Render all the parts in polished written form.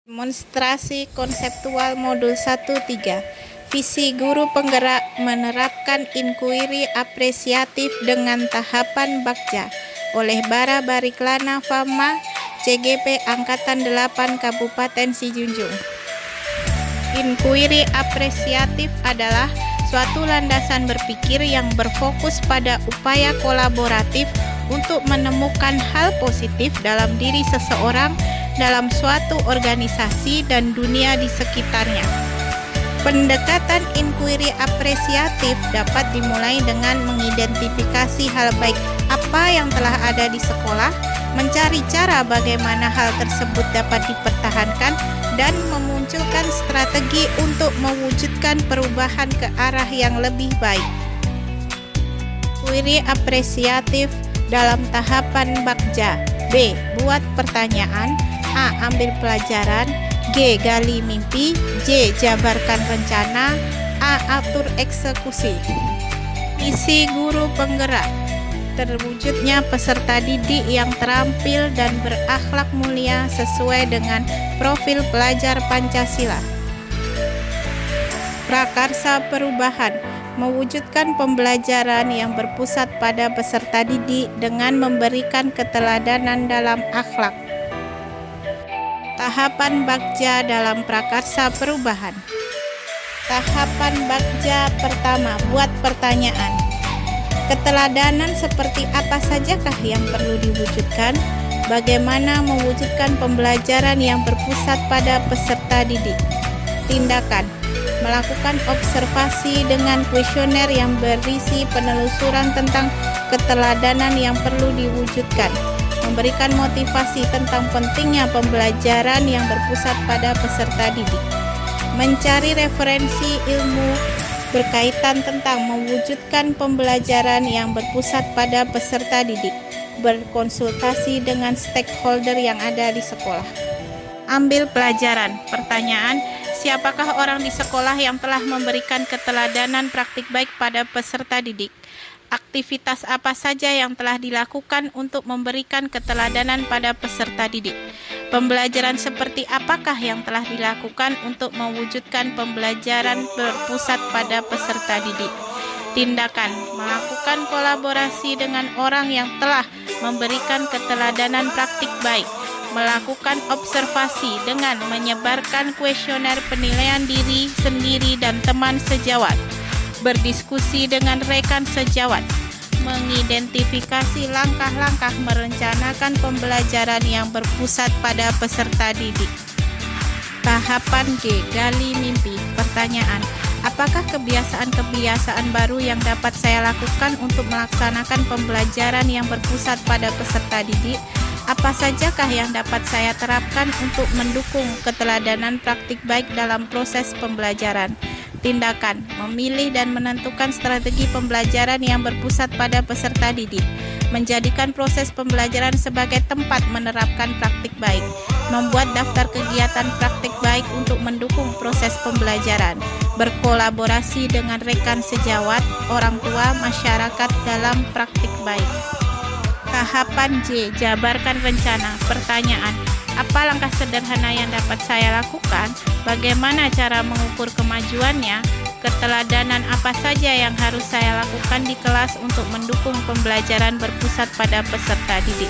Demonstrasi konseptual modul 1-3. Visi guru penggerak menerapkan inkuiri apresiatif dengan tahapan Bagja oleh Bara Bariklana Fama, CGP Angkatan 8 Kabupaten Sijunjung. Inkuiri apresiatif adalah suatu landasan berpikir yang berfokus pada upaya kolaboratif untuk menemukan hal positif dalam diri seseorang, dalam suatu organisasi dan dunia di sekitarnya. Pendekatan inkuiri apresiatif dapat dimulai dengan mengidentifikasi hal baik apa yang telah ada di sekolah, mencari cara bagaimana hal tersebut dapat dipertahankan, dan memunculkan strategi untuk mewujudkan perubahan ke arah yang lebih baik. Inkuiri apresiatif dalam tahapan Bagja. B. Buat pertanyaan. A. Ambil pelajaran. G. Gali mimpi. J. Jabarkan rencana. A. Atur eksekusi. Misi guru penggerak: terwujudnya peserta didik yang terampil dan berakhlak mulia sesuai dengan profil pelajar Pancasila. Prakarsa perubahan: mewujudkan pembelajaran yang berpusat pada peserta didik dengan memberikan keteladanan dalam akhlak. Tahapan Bagja dalam prakarsa perubahan. Tahapan Bagja pertama, buat pertanyaan. Keteladanan seperti apa sajakah yang perlu diwujudkan? Bagaimana mewujudkan pembelajaran yang berpusat pada peserta didik? Tindakan: melakukan observasi dengan kuesioner yang berisi penelusuran tentang keteladanan yang perlu diwujudkan, memberikan motivasi tentang pentingnya pembelajaran yang berpusat pada peserta didik, mencari referensi ilmu berkaitan tentang mewujudkan pembelajaran yang berpusat pada peserta didik, berkonsultasi dengan stakeholder yang ada di sekolah. Ambil pelajaran. Pertanyaan: siapakah orang di sekolah yang telah memberikan keteladanan praktik baik pada peserta didik? Aktivitas apa saja yang telah dilakukan untuk memberikan keteladanan pada peserta didik? Pembelajaran seperti apakah yang telah dilakukan untuk mewujudkan pembelajaran berpusat pada peserta didik? Tindakan: melakukan kolaborasi dengan orang yang telah memberikan keteladanan praktik baik, melakukan observasi dengan menyebarkan kuesioner penilaian diri sendiri dan teman sejawat, berdiskusi dengan rekan sejawat, mengidentifikasi langkah-langkah merencanakan pembelajaran yang berpusat pada peserta didik. Tahapan G. Gali mimpi. Pertanyaan: apakah kebiasaan-kebiasaan baru yang dapat saya lakukan untuk melaksanakan pembelajaran yang berpusat pada peserta didik? Apa sajakah yang dapat saya terapkan untuk mendukung keteladanan praktik baik dalam proses pembelajaran? Tindakan: memilih dan menentukan strategi pembelajaran yang berpusat pada peserta didik, menjadikan proses pembelajaran sebagai tempat menerapkan praktik baik, membuat daftar kegiatan praktik baik untuk mendukung proses pembelajaran, berkolaborasi dengan rekan sejawat, orang tua, masyarakat dalam praktik baik. Tahapan J. Jabarkan rencana. Pertanyaan: apa langkah sederhana yang dapat saya lakukan? Bagaimana cara mengukur kemajuannya? Keteladanan apa saja yang harus saya lakukan di kelas untuk mendukung pembelajaran berpusat pada peserta didik?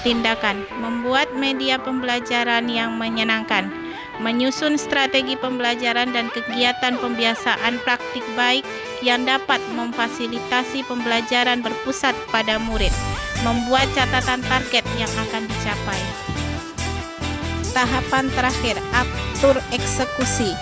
Tindakan: membuat media pembelajaran yang menyenangkan, menyusun strategi pembelajaran dan kegiatan pembiasaan praktik baik yang dapat memfasilitasi pembelajaran berpusat pada murid, membuat catatan target yang akan dicapai. Tahapan terakhir, atur eksekusi.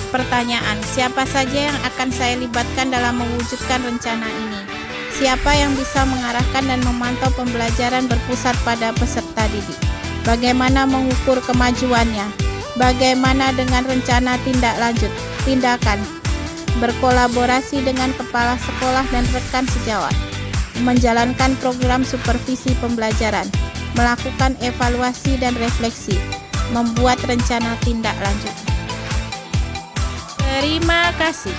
Pertanyaan: siapa saja yang akan saya libatkan dalam mewujudkan rencana ini? Siapa yang bisa mengarahkan dan memantau pembelajaran berpusat pada peserta didik? Bagaimana mengukur kemajuannya? Bagaimana dengan rencana tindak lanjut? Tindakan: berkolaborasi dengan kepala sekolah dan rekan sejawat, menjalankan program supervisi pembelajaran, melakukan evaluasi dan refleksi, membuat rencana tindak lanjut. Terima kasih.